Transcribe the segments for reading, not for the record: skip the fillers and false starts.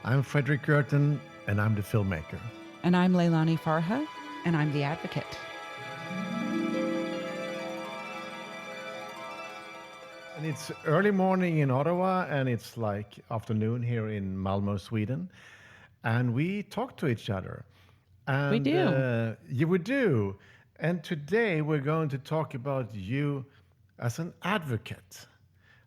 I'm Fredrik Gerten, and I'm the filmmaker. And I'm Leilani Farha, and I'm the advocate. And it's early morning in Ottawa, and it's like afternoon here in Malmö, Sweden. And we talk to each other. And, we do. We do. And today we're going to talk about you as an advocate.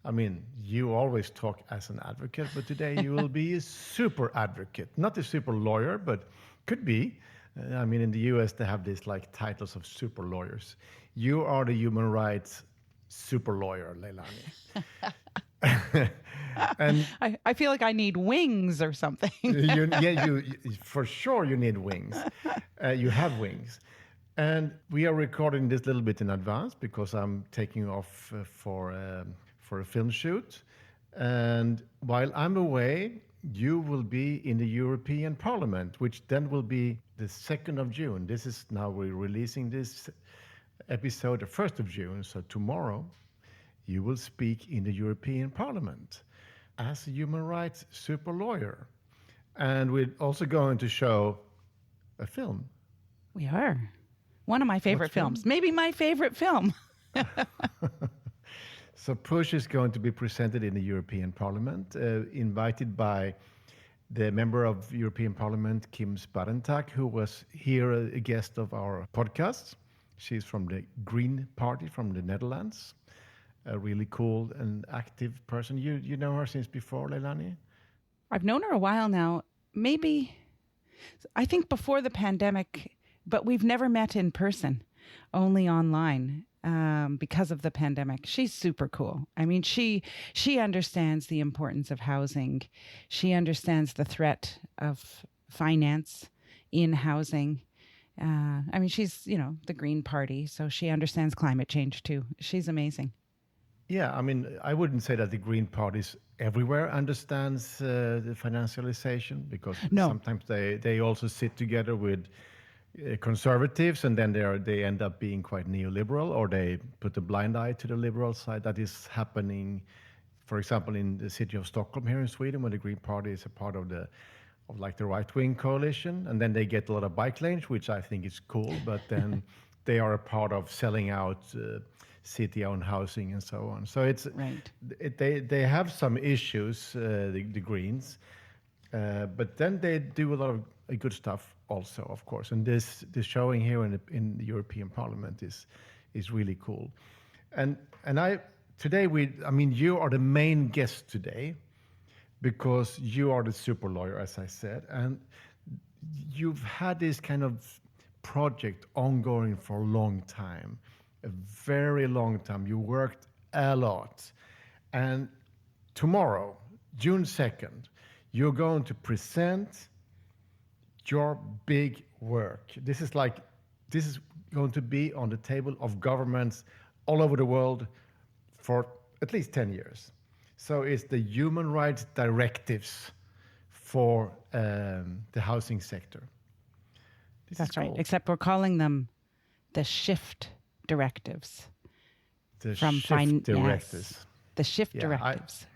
I mean, you always talk as an advocate, but today you will be a super advocate. Not a super lawyer, but could be. I mean, in the US, they have these like titles of super lawyers. You are the human rights super lawyer, Leilani. And I feel like I need wings or something. you for sure you need wings. You have wings. And we are recording this a little bit in advance because I'm taking off for a film shoot. And while I'm away, you will be in the European Parliament, which then will be the 2nd of June. This is now we're releasing this episode the 1st of June. So tomorrow you will speak in the European Parliament as a human rights super lawyer. And we're also going to show a film. We are. One of my favorite films. Maybe my favorite film. So Push is going to be presented in the European Parliament, invited by the member of European Parliament, Kim Sparentak, who was here a guest of our podcast. She's from the Green Party from the Netherlands, a really cool and active person. You know her since before, Leilani? I've known her a while now. Maybe, I think before the pandemic, but we've never met in person, only online. Because of the pandemic. She's super cool. I mean, she understands the importance of housing. She understands the threat of finance in housing. I mean, she's, the Green Party, so she understands climate change too. She's amazing. Yeah, I mean, I wouldn't say that the Green Party everywhere understands the financialization because sometimes they also sit together with conservatives, and then they end up being quite neoliberal, or they put a blind eye to the liberal side. That is happening, for example, in the city of Stockholm here in Sweden, where the Green Party is a part of the right-wing coalition, and then they get a lot of bike lanes, which I think is cool, but then they are a part of selling out city-owned housing and so on. So it's right. They have some issues, the Greens, but then they do a lot of good stuff also, of course. And this showing here in the European Parliament is really cool. And you are the main guest today because you are the super lawyer, as I said, and you've had this kind of project ongoing for a long time, a very long time. You worked a lot, and tomorrow, June 2nd, you're going to present your big work. This is going to be on the table of governments all over the world for at least 10 years. So it's the human rights directives for the housing sector. That's right, except we're calling them the Shift Directives. The Shift Directives. Yes, the Shift Directives.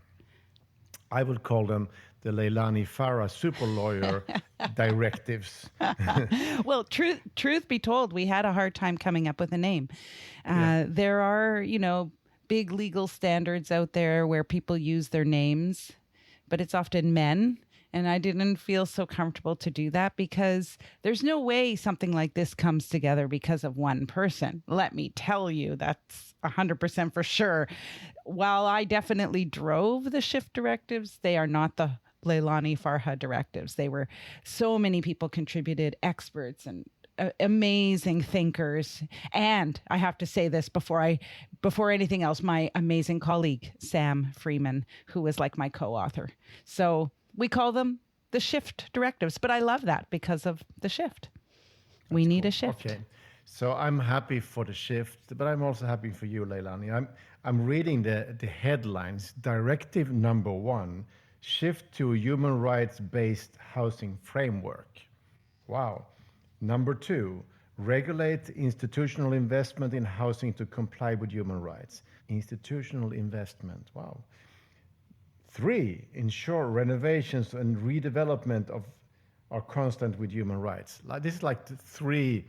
I would call them the Leilani Farha super lawyer directives. Well, truth be told, we had a hard time coming up with a name. There are, big legal standards out there where people use their names, but it's often men. And I didn't feel so comfortable to do that because there's no way something like this comes together because of one person. Let me tell you, that's 100% for sure. While I definitely drove the Shift Directives, they are not the Leilani Farha directives. They were so many people contributed, experts and amazing thinkers. And I have to say this before anything else, my amazing colleague, Sam Freeman, who was like my co-author. So we call them the Shift Directives, but I love that because of the shift. We need a shift. Okay. So I'm happy for the shift, but I'm also happy for you, Leilani. I'm reading the headlines. Directive number 1, shift to a human rights-based housing framework. Wow. Number 2, regulate institutional investment in housing to comply with human rights. Institutional investment. Wow. 3, ensure renovations and redevelopment of are constant with human rights. Like this is like the 3,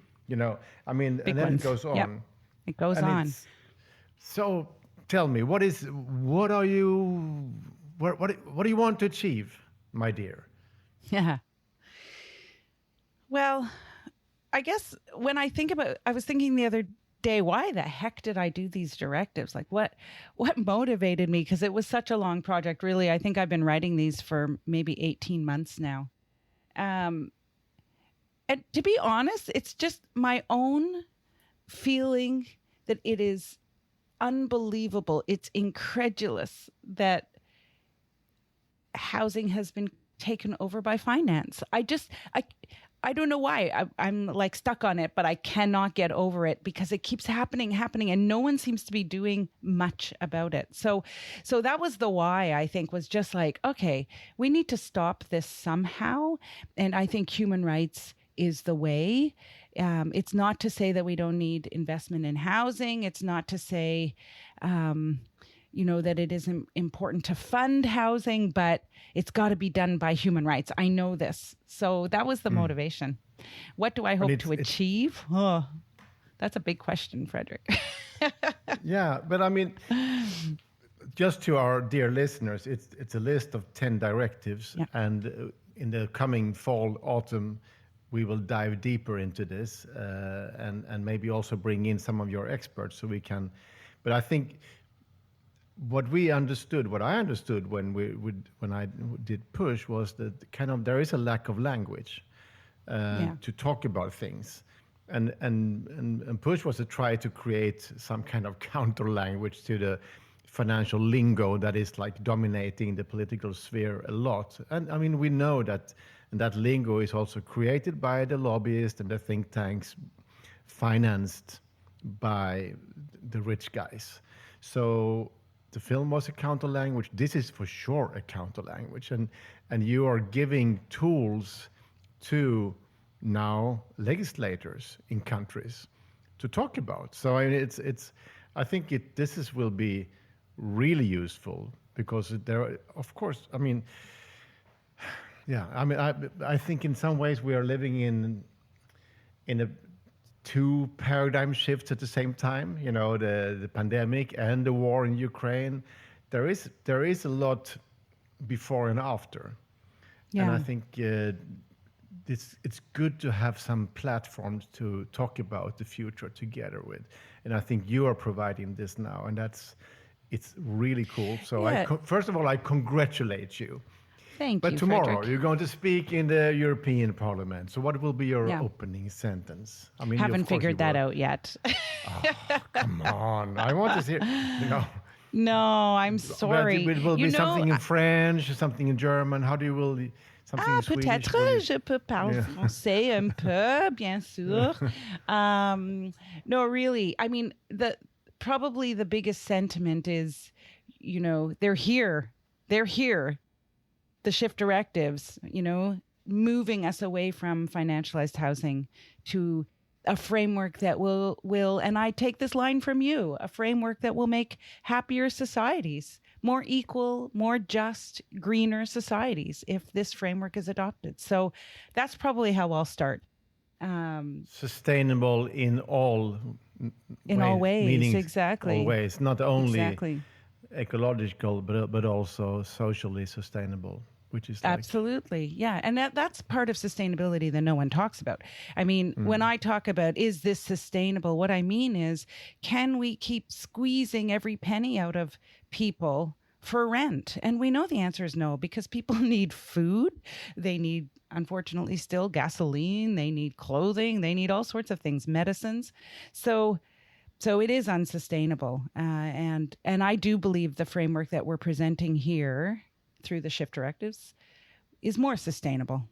I mean, Big and then it ones. goes Yep. on. It goes And on. it's so tell me, what are you what do you want to achieve, my dear? Yeah. Well, I guess when I think about, I was thinking the other day, why the heck did I do these directives? Like what motivated me? Because it was such a long project. Really, I think I've been writing these for maybe 18 months now. Um, and to be honest, it's just my own feeling that it is unbelievable. It's incredulous that housing has been taken over by finance. I don't know why I'm like stuck on it, but I cannot get over it because it keeps happening, and no one seems to be doing much about it. So that was the why. I think was just like, okay, we need to stop this somehow, and I think human rights is the way. It's not to say that we don't need investment in housing. It's not to say, that it isn't important to fund housing, but it's got to be done by human rights. I know this. So that was the motivation. What do I hope to achieve? Oh, that's a big question, Fredrik. Yeah, but I mean, just to our dear listeners, it's a list of 10 directives, Yeah. and in the coming fall, autumn, we will dive deeper into this, and maybe also bring in some of your experts so we can. But I think what I understood when I did push was that kind of there is a lack of language to talk about things, and push was to try to create some kind of counter language to the financial lingo that is like dominating the political sphere a lot. And I mean, we know that lingo is also created by the lobbyists and the think tanks, financed by the rich guys. So the film was a counter language. This is for sure a counter language, and you are giving tools to now legislators in countries to talk about. So I mean, I think will be really useful because there, of course, I mean, yeah, I mean, I think in some ways we are living in a two paradigm shifts at the same time. The pandemic and the war in Ukraine. There is a lot before and after, and I think it's good to have some platforms to talk about the future together with. And I think you are providing this now, and it's really cool. So first of all, I congratulate you. Thank But you, tomorrow Fredrik. you're going to speak in the European Parliament. So what will be your opening sentence? I mean, haven't figured that out yet. Come on, I want to hear. No, I'm sorry. But it will be something in French, something in German. How do you will? Something in Swedish? Peut-être je peux parler français un peu, bien sûr. No, really. I mean, probably the biggest sentiment is, they're here. They're here. The Shift Directives, moving us away from financialized housing to a framework that will, and I take this line from you, a framework that will make happier societies, more equal, more just, greener societies if this framework is adopted. So that's probably how I'll start. Sustainable in all ways, meaning exactly. All ways, not only ecological, but also socially sustainable. Which is absolutely, yeah. And that's part of sustainability that no one talks about. I mean, when I talk about, is this sustainable? What I mean is, can we keep squeezing every penny out of people for rent? And we know the answer is no, because people need food. They need, unfortunately, still gasoline. They need clothing. They need all sorts of things, medicines. So it is unsustainable. And I do believe the framework that we're presenting here through the Shift Directives is more sustainable,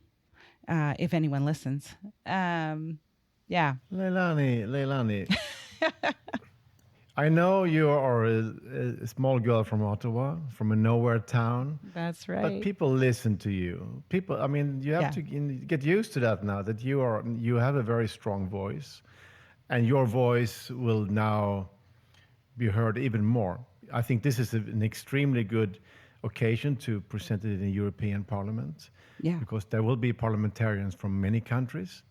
if anyone listens. Yeah. Leilani, I know you are a small girl from Ottawa, from a nowhere town. That's right. But people listen to you. People, I mean, you have to get used to that now, that you have a very strong voice, and your voice will now be heard even more. I think this is an extremely good occasion to present it in the European Parliament, Yeah. because there will be parliamentarians from many countries,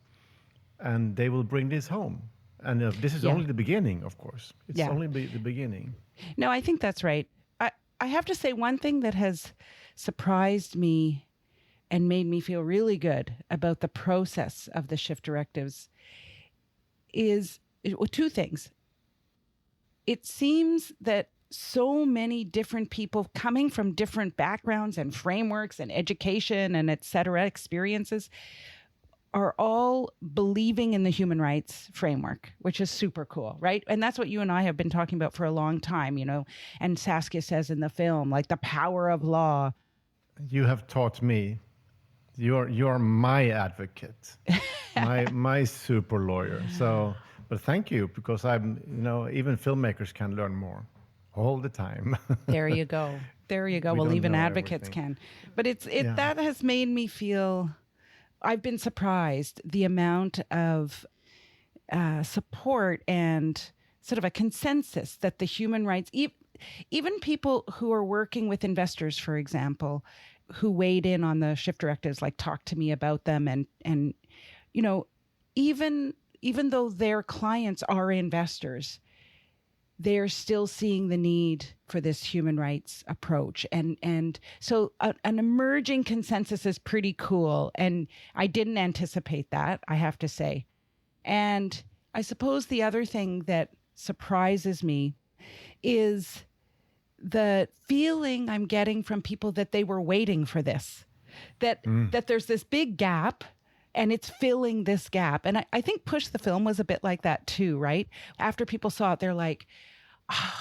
and they will bring this home. And this is Yeah. only the beginning, of course. It's Yeah. only the beginning. No, I think that's right. I have to say one thing that has surprised me and made me feel really good about the process of the Shift Directives is two things. It seems that so many different people coming from different backgrounds and frameworks and education and et cetera, experiences, are all believing in the human rights framework, which is super cool, right? And that's what you and I have been talking about for a long time, you know, and Saskia says in the film, like the power of law. You have taught me. You're my advocate, my super lawyer. So, but thank you, because I'm, even filmmakers can learn more all the time. There you go. There you go. We Well, don't even know advocates everything. can. But Yeah. that has made me feel, I've been surprised the amount of support and sort of a consensus that the human rights, even people who are working with investors, for example, who weighed in on the Shift Directives, like talked to me about them, and even though their clients are investors, they're still seeing the need for this human rights approach. And so an emerging consensus is pretty cool. And I didn't anticipate that, I have to say. And I suppose the other thing that surprises me is the feeling I'm getting from people that they were waiting for this, that there's this big gap and it's filling this gap. And I think Push the Film was a bit like that too, right? After people saw it, they're like,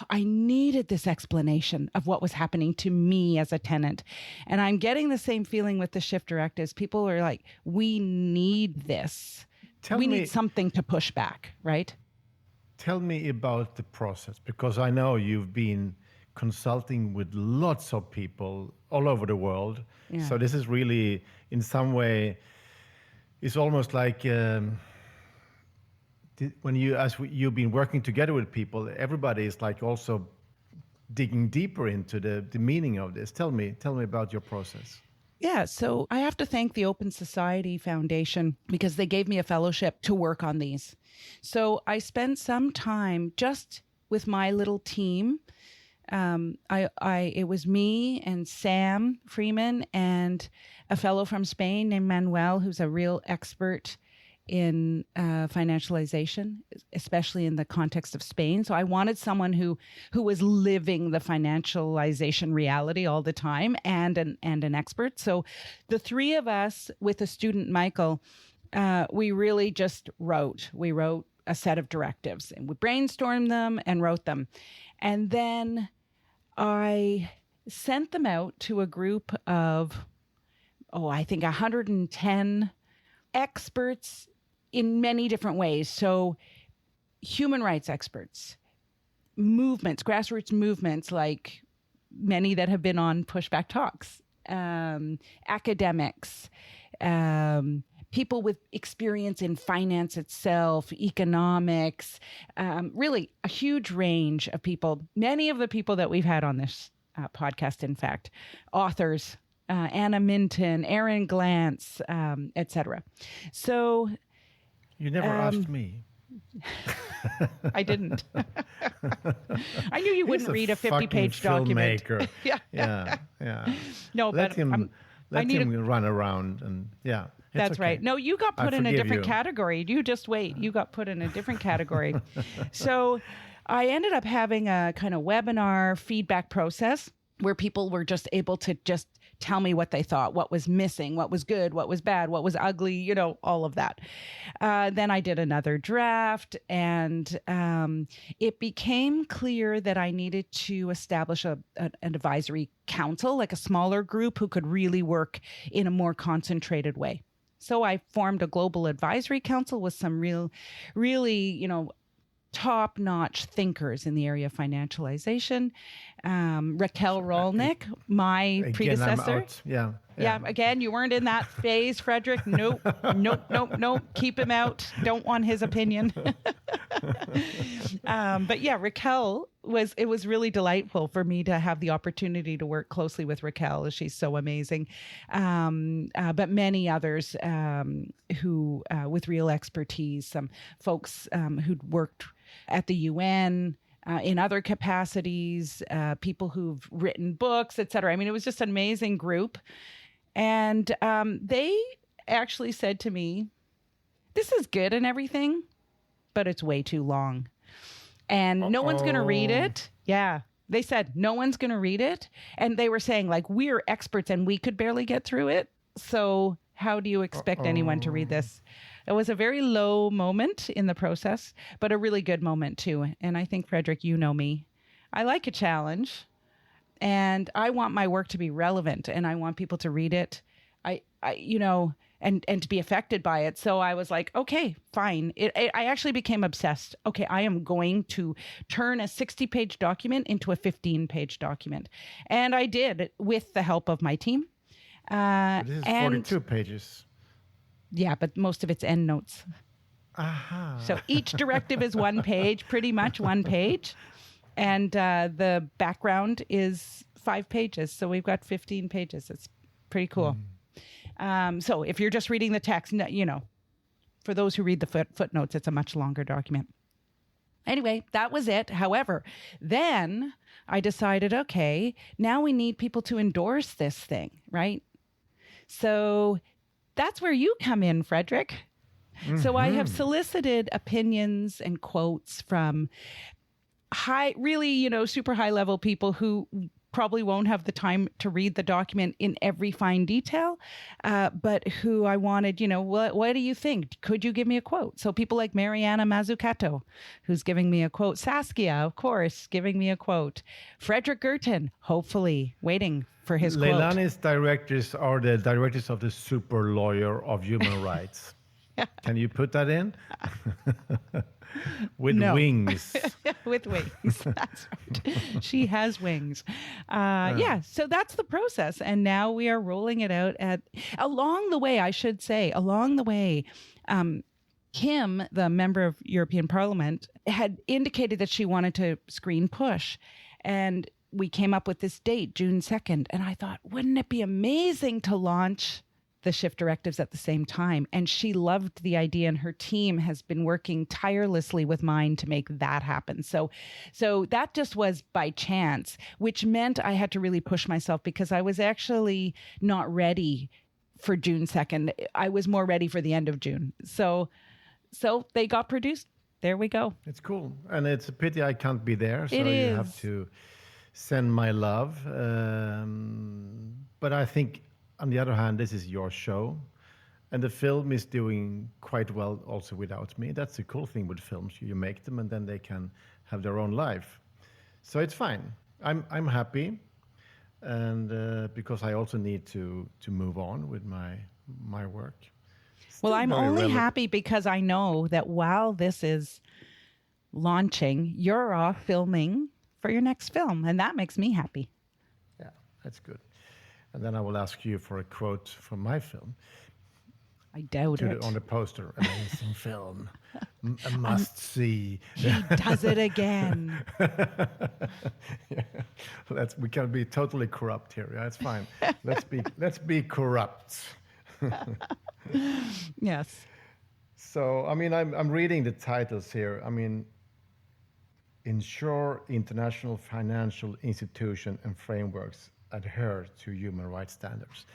I needed this explanation of what was happening to me as a tenant. And I'm getting the same feeling with the Shift Directives. People are like, we need this. We need something to push back, right? Tell me about the process, because I know you've been consulting with lots of people all over the world. Yeah. So this is really, in some way, it's almost like when you've been working together with people, everybody is like also digging deeper into the meaning of this. Tell me about your process. Yeah, so I have to thank the Open Society Foundation because they gave me a fellowship to work on these. So I spent some time just with my little team. It was me and Sam Freeman and a fellow from Spain named Manuel, who's a real expert in financialization, especially in the context of Spain. So I wanted someone who was living the financialization reality all the time and an expert. So the three of us with a student, Michael, we really just wrote. We wrote a set of directives and we brainstormed them and wrote them. And then I sent them out to a group of, I think 110 experts in many different ways. So human rights experts, movements, grassroots movements, like many that have been on Pushback Talks, academics, people with experience in finance itself, economics, really a huge range of people. Many of the people that we've had on this podcast, in fact, authors, Anna Minton, Aaron Glantz, etc. So you never asked me. I didn't. I knew you wouldn't read a 50-page document. Filmmaker. Yeah. Yeah. No, let but him run around and That's okay. right. No, you got put in a different you. category. You just wait. You got put in a different category. So I ended up having a kind of webinar feedback process where people were just able to just tell me what they thought, what was missing, what was good, what was bad, what was ugly, all of that. Then I did another draft, and it became clear that I needed to establish an advisory council, like a smaller group who could really work in a more concentrated way. So I formed a global advisory council with some really, top-notch thinkers in the area of financialization. Raquel Rolnick, my predecessor. I'm out. Yeah. Yeah, again, you weren't in that phase, Fredrik. Nope. Keep him out. Don't want his opinion. But yeah, it was really delightful for me to have the opportunity to work closely with Raquel. She's so amazing. But many others who, with real expertise, some folks who'd worked at the UN, in other capacities, people who've written books, et cetera. I mean, it was just an amazing group. And they actually said to me, this is good and everything, but it's way too long. And no one's going to read it. Yeah. They said, no one's going to read it. And they were saying, like, we're experts and we could barely get through it. So how do you expect anyone to read this? It was a very low moment in the process, but a really good moment too. And I think, Fredrik, you know me. I like a challenge and I want my work to be relevant and I want people to read it. And to be affected by it. So I was like, okay, fine. I actually became obsessed. Okay, I am going to turn a 60-page document into a 15-page document. And I did with the help of my team. This is 42 pages. Yeah, but most of it's endnotes. Aha. So each directive is one page, pretty much one page. And the background is 5 pages. So we've got 15 pages. It's pretty cool. So if you're just reading the text, for those who read the footnotes, it's a much longer document. Anyway, that was it. However, then I decided, okay, now we need people to endorse this thing, right? So that's where you come in, Fredrik. Mm-hmm. So I have solicited opinions and quotes from super high level people who probably won't have the time to read the document in every fine detail, but who I wanted, what do you think? Could you give me a quote? So people like Mariana Mazzucato, who's giving me a quote. Saskia, of course, giving me a quote. Fredrik Gertten, hopefully, waiting for his quote. Leilani's directors are the directors of the super lawyer of human rights. Can you put that in? With wings. With wings. That's right. She has wings. So that's the process. And now we are rolling it out along the way, Kim, the member of European Parliament, had indicated that she wanted to screen push. And we came up with this date, June 2nd. And I thought, wouldn't it be amazing to launch the Shift Directives at the same time? And she loved the idea, and her team has been working tirelessly with mine to make that happen. So that just was by chance, which meant I had to really push myself because I was actually not ready for June 2nd. I was more ready for the end of June. So they got produced. There we go. It's cool. And it's a pity I can't be there. So it is. You have to send my love. But I think, on the other hand, this is your show, and the film is doing quite well also without me. That's the cool thing with films. You make them, and then they can have their own life. So it's fine. I'm happy, and because I also need to move on with my work. Well, I'm only happy because I know that while this is launching, you're off filming for your next film, and that makes me happy. Yeah, that's good. And then I will ask you for a quote from my film. I doubt it. On the poster, amazing film, a must see. He does it again. Yeah. We can be totally corrupt here. Yeah, it's fine. Let's be corrupt. Yes. So I'm reading the titles here. Ensure international financial institution and frameworks adhere to human rights standards.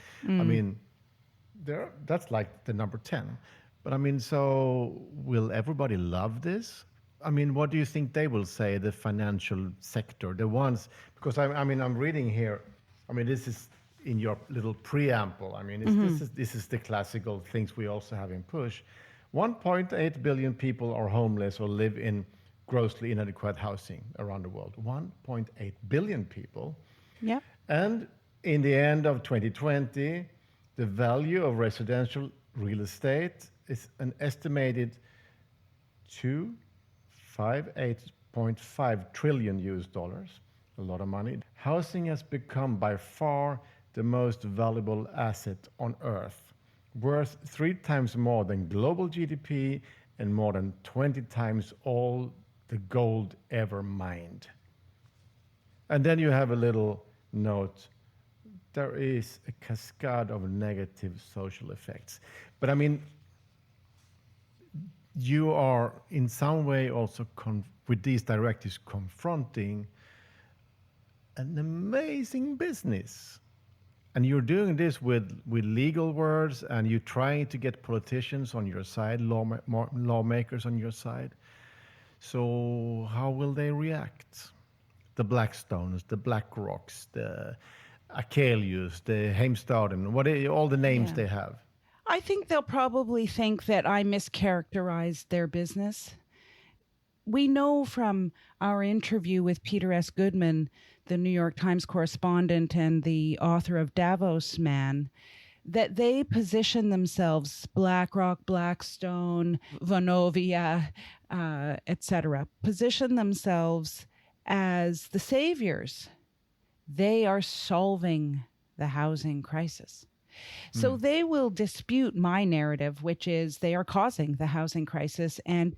That's like the number 10. But so will everybody love this? What do you think they will say, the financial sector, the ones, because I'm reading here, this is in your little preamble. This is the classical things we also have in Push. 1.8 billion people are homeless or live in grossly inadequate housing around the world. 1.8 billion people. Yeah. And in the end of 2020, the value of residential real estate is an estimated $58.5 trillion US, a lot of money. Housing has become by far the most valuable asset on earth, worth 3 times more than global GDP and more than 20 times all the gold ever mined. And then you have a little note. There is a cascade of negative social effects. But I mean, you are in some way also with these directives confronting an amazing business. And you're doing this with legal words, and you're trying to get politicians on your side, lawmakers on your side. So how will they react? The Blackstones, the BlackRocks, the Akelius, the Heimstaden, all the names Yeah. they have. I think they'll probably think that I mischaracterized their business. We know from our interview with Peter S. Goodman, the New York Times correspondent and the author of Davos Man, that they position themselves, BlackRock, Blackstone, Vonovia, etc., position themselves as the saviors. They are solving the housing crisis. So they will dispute my narrative, which is they are causing the housing crisis. And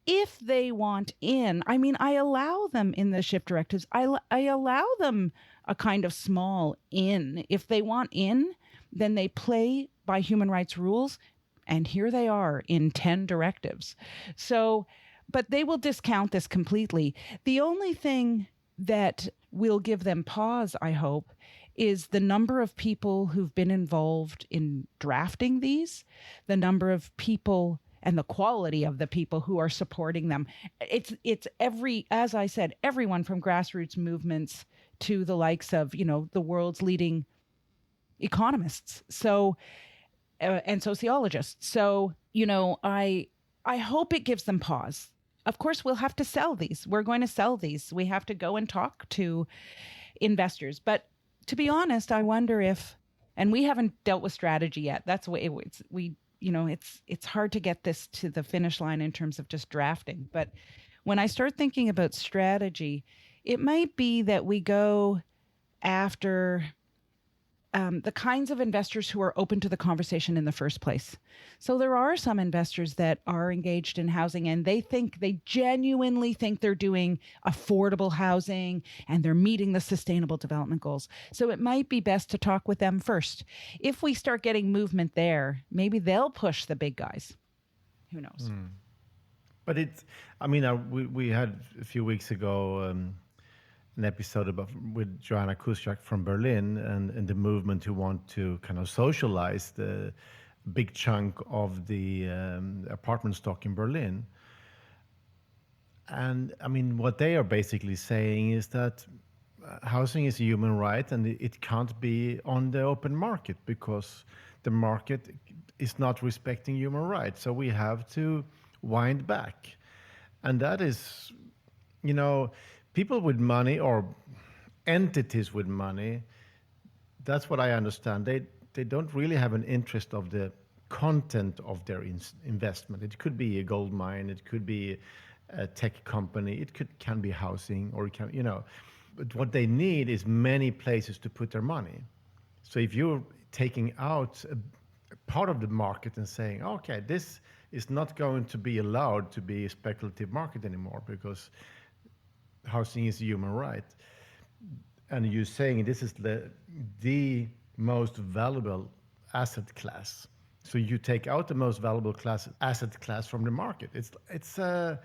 if they want in, I mean, I allow them in the shift directives. I allow them a kind of small in. If they want in, then they play by human rights rules. And here they are in 10 directives. So, but they will discount this completely. The only thing that will give them pause, I hope, is the number of people who've been involved in drafting these, the number of people and the quality of the people who are supporting them. It's as I said, everyone from grassroots movements to the likes of, the world's leading economists. So, and sociologists. So, I hope it gives them pause. Of course, we'll have to sell these. We're going to sell these. We have to go and talk to investors. But to be honest, I wonder if, and we haven't dealt with strategy yet. That's what it's hard to get this to the finish line in terms of just drafting. But when I start thinking about strategy, it might be that we go after the kinds of investors who are open to the conversation in the first place. So there are some investors that are engaged in housing, and they genuinely think they're doing affordable housing and they're meeting the sustainable development goals. So it might be best to talk with them first. If we start getting movement there, maybe they'll push the big guys. Who knows? But we had a few weeks ago an episode with Joanna Kuszczak from Berlin and the movement who want to kind of socialize the big chunk of the apartment stock in Berlin. And I mean, what they are basically saying is that housing is a human right and it can't be on the open market because the market is not respecting human rights. So we have to wind back. And that is, people with money or entities with money, that's what I understand. They don't really have an interest of the content of their investment. It could be a gold mine, it could be a tech company, can be housing, or it can, But what they need is many places to put their money. So if you're taking out a part of the market and saying, okay, this is not going to be allowed to be a speculative market anymore because housing is a human right, and you're saying this is the most valuable asset class. So you take out the most valuable asset class from the market. It's a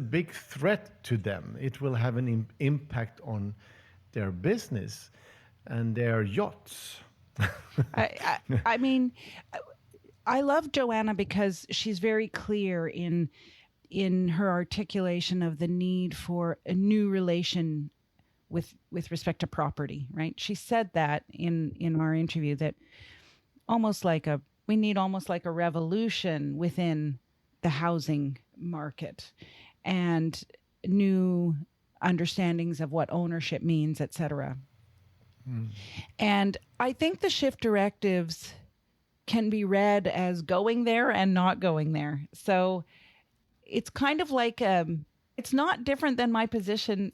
big threat to them. It will have an impact on their business and their yachts. I mean, I love Joanna because she's very clear in her articulation of the need for a new relation with respect to property, right? She said that in our interview that we need almost like a revolution within the housing market and new understandings of what ownership means, et cetera. And I think the shift directives can be read as going there and not going there. So it's kind of like it's not different than my position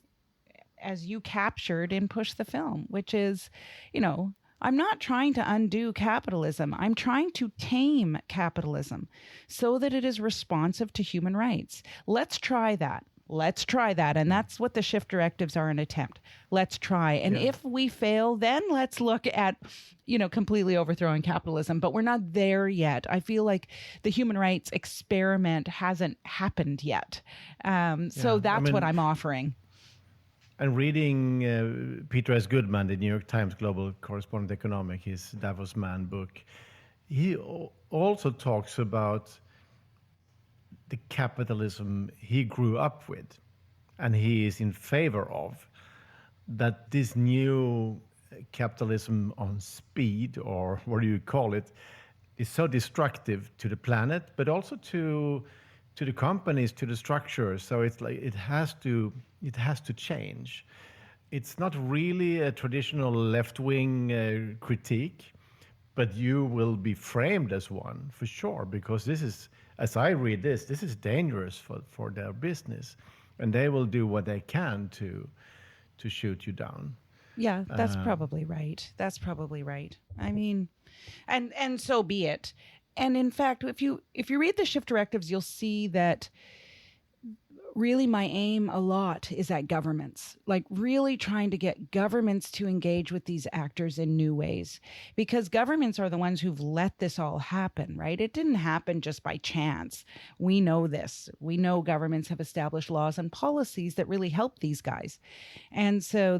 as you captured in Push the Film, which is, I'm not trying to undo capitalism. I'm trying to tame capitalism so that it is responsive to human rights. Let's try that. Let's try that. And that's what the shift directives are, an attempt. Let's try. And Yeah. if we fail, then let's look at, completely overthrowing capitalism. But we're not there yet. I feel like the human rights experiment hasn't happened yet. So Yeah. that's what I'm offering. And reading Peter S. Goodman, the New York Times global correspondent economic, his Davos Man book, he also talks about the capitalism he grew up with and he is in favor of, that this new capitalism on speed, or what do you call it, is so destructive to the planet, but also to the companies, to the structures. So it's like it has to change. It's not really a traditional left-wing critique, but you will be framed as one for sure, because this is, as I read this is dangerous for their business, and they will do what they can to shoot you down. Yeah, that's probably right. That's probably right. I mean, and so be it. And in fact, if you read the shift directives, you'll see that really my aim a lot is at governments, like really trying to get governments to engage with these actors in new ways, because governments are the ones who've let this all happen, right? It didn't happen just by chance. We know this. We know governments have established laws and policies that really help these guys. And so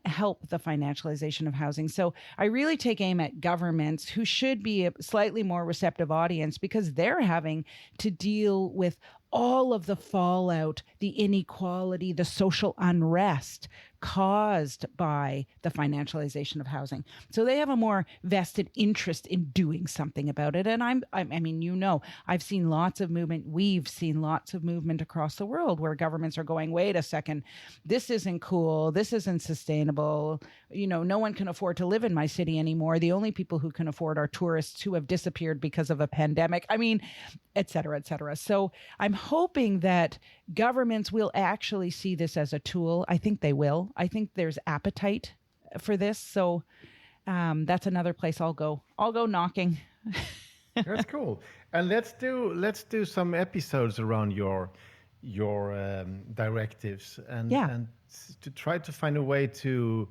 help the financialization of housing. So I really take aim at governments, who should be a slightly more receptive audience, because they're having to deal with all of the fallout, the inequality, the social unrest caused by the financialization of housing. So they have a more vested interest in doing something about it. And I mean, I've seen lots of movement. We've seen lots of movement across the world where governments are going, wait a second, this isn't cool. This isn't sustainable. No one can afford to live in my city anymore. The only people who can afford are tourists who have disappeared because of a pandemic. I mean, et cetera, et cetera. So I'm hoping that governments will actually see this as a tool. I think they will. I think there's appetite for this. So that's another place I'll go. I'll go knocking. That's cool. And let's do some episodes around your directives and to try to find a way to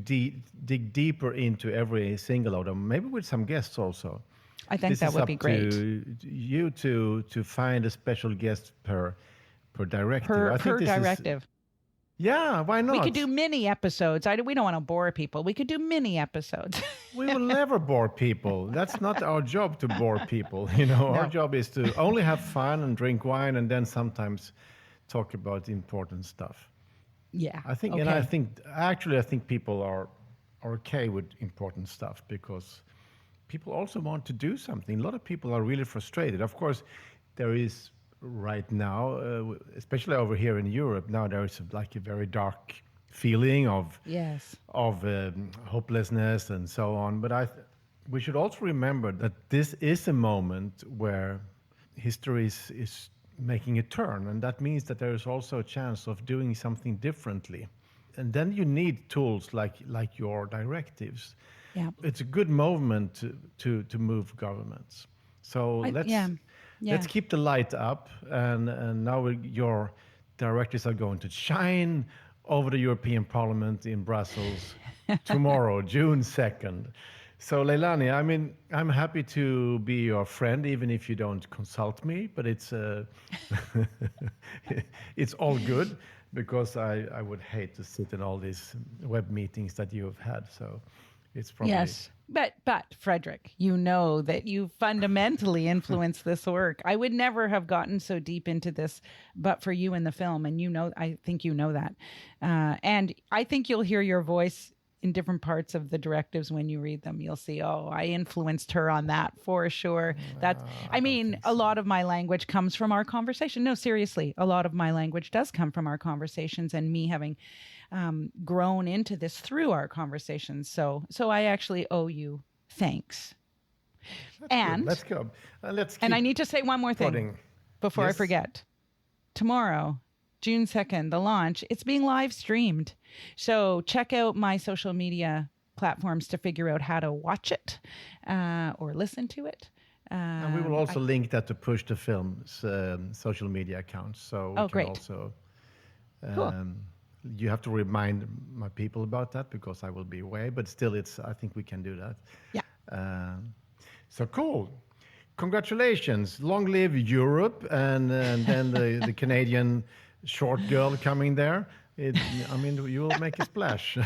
dig deeper into every single of them, maybe with some guests also. I think that would be great. To you to find a special guest per directive. Per directive. Yeah, why not? We could do mini episodes. We don't want to bore people. We could do mini episodes. We will never bore people. That's not our job to bore people. Our job is to only have fun and drink wine and then sometimes talk about important stuff. Yeah. I think, okay. And I think people are okay with important stuff, because people also want to do something. A lot of people are really frustrated. Of course, there is right now, especially over here in Europe, now there is like a very dark feeling of hopelessness and so on. But we should also remember that this is a moment where history is making a turn, and that means that there is also a chance of doing something differently. And then you need tools like your directives. Yeah. It's a good moment to move governments. So let's keep the light up, and now your directives are going to shine over the European Parliament in Brussels tomorrow, June 2nd. So Leilani, I mean, I'm happy to be your friend, even if you don't consult me, but it's it's all good, because I would hate to sit in all these web meetings that you have had. So it's probably... Yes, but Fredrik, you know that you fundamentally influenced this work. I would never have gotten so deep into this but for you in the film, and I think you know that. And I think you'll hear your voice in different parts of the directives when you read them. You'll see, I influenced her on that for sure. A lot of my language comes from our conversation. No, seriously, a lot of my language does come from our conversations and me having grown into this through our conversations. So I actually owe you thanks. Let's go. And I need to say one more thing before I forget. Tomorrow, June 2nd, the launch, it's being live streamed. So check out my social media platforms to figure out how to watch it or listen to it. And we will also link that to Push the Film's social media accounts. So we can great. also, Cool. you have to remind my people about that because I will be away, but still I think we can do that. Yeah. So cool. Congratulations. Long live Europe and then the Canadian short girl coming there. I mean, you will make a splash.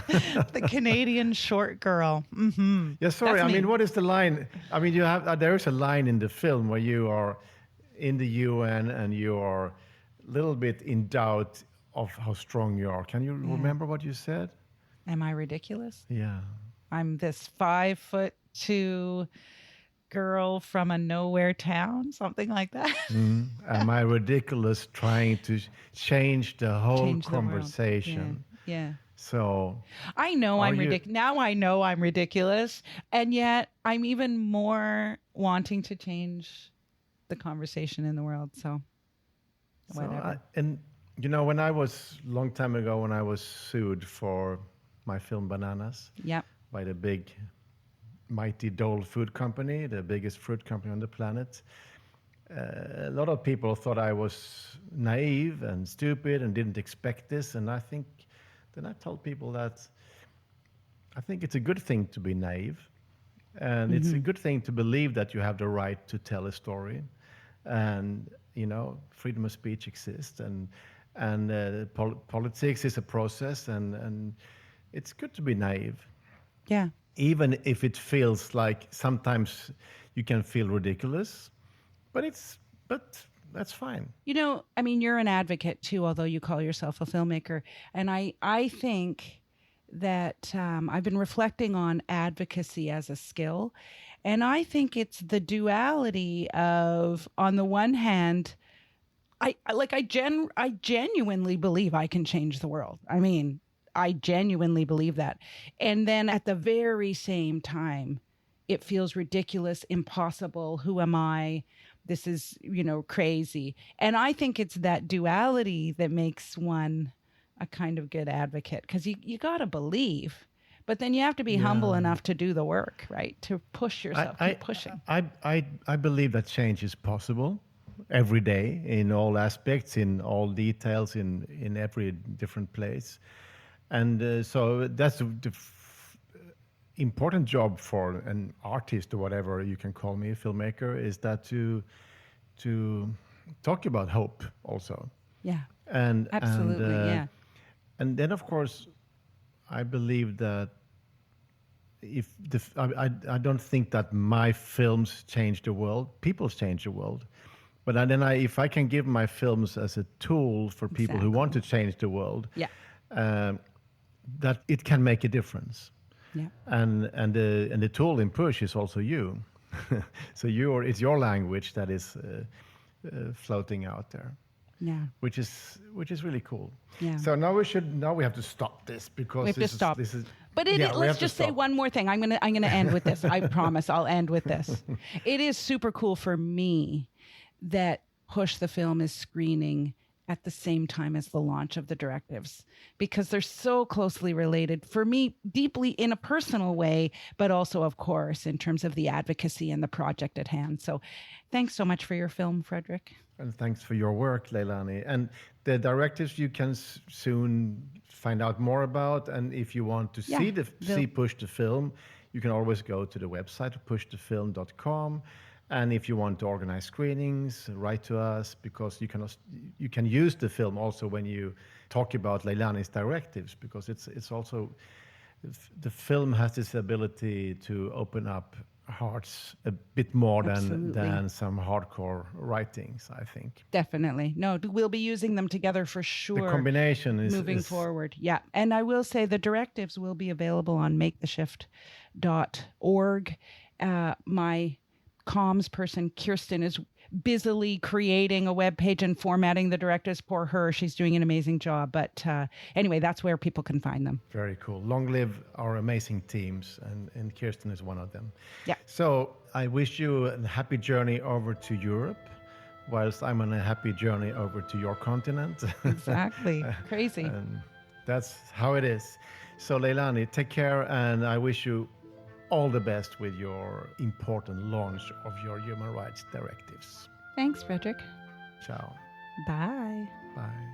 The Canadian short girl. Mm-hmm. Yeah, sorry. That's I mean, me. what is the line? I mean, you have there is a line in the film where you are in the UN and you are a little bit in doubt of how strong you are. Can you remember what you said? Am I ridiculous? Yeah. I'm this 5'2" girl from a nowhere town, something like that. Am I ridiculous trying to change the whole Change the world. conversation? Yeah. So I know I'm you- ridiculous. Now I know I'm ridiculous. And yet I'm even more wanting to change the conversation in the world. So whatever. and you know, when I was long time ago, when I was sued for my film Bananas Yep. by the big mighty Dole food company, the biggest fruit company on the planet, a lot of people thought I was naive and stupid and didn't expect this. And I think then I told people that I think it's a good thing to be naive, and it's a good thing to believe that you have the right to tell a story, and you know, freedom of speech exists, and politics is a process, and it's good to be naive, Yeah. even if it feels like sometimes you can feel ridiculous, but that's fine. You know, I mean, you're an advocate too, although you call yourself a filmmaker. And I think that I've been reflecting on advocacy as a skill. And I think it's the duality of, on the one hand, I genuinely believe I can change the world. I mean, I genuinely believe that. And then at the very same time, it feels ridiculous, impossible. Who am I? This is, crazy. And I think it's that duality that makes one a kind of good advocate, because you got to believe, but then you have to be humble enough to do the work, right? To push yourself, keep pushing. I believe that change is possible every day in all aspects, in all details, in every different place. And so that's the important job for an artist or whatever you can call me, a filmmaker, is that to talk about hope also. Yeah, And absolutely. Yeah. And then of course, I believe that I don't think that my films change the world. People change the world. But then if I can give my films as a tool for people who want to change the world, that it can make a difference. Yeah. And the tool in Push is also you. So it's your language that is floating out there. Yeah. Which is really cool. Yeah. So now we have to stop this because We have to stop. This is. But let's just say one more thing. I'm gonna end with this. I promise I'll end with this. It is super cool for me that Push the Film is screening at the same time as the launch of the directives, because they're so closely related for me, deeply in a personal way, but also, of course, in terms of the advocacy and the project at hand. So thanks so much for your film, Fredrik. And thanks for your work, Leilani. And the directives you can soon find out more about. And if you want to see Push the Film, you can always go to the website, pushthefilm.com. And if you want to organize screenings, write to us, because you can use the film also when you talk about Leilani's directives, because it's also, the film has this ability to open up hearts a bit more than some hardcore writings, I think. Definitely. No, we'll be using them together for sure. The combination is moving forward. Yeah. And I will say the directives will be available on maketheshift.org. My comms person, Kirsten, is busily creating a web page and formatting the directives. Poor her. She's doing an amazing job. But anyway, that's where people can find them. Very cool. Long live our amazing teams, and Kirsten is one of them. Yeah. So I wish you a happy journey over to Europe, whilst I'm on a happy journey over to your continent. Exactly. Crazy. And that's how it is. So, Leilani, take care, and I wish you all the best with your important launch of your human rights directives. Thanks, Fredrik. Ciao. Bye. Bye.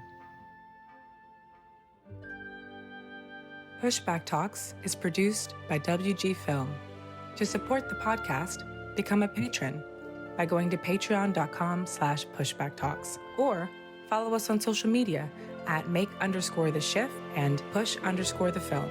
Pushback Talks is produced by WG Film. To support the podcast, become a patron by going to patreon.com/pushbacktalks or follow us on social media at make_the shift and push_the film.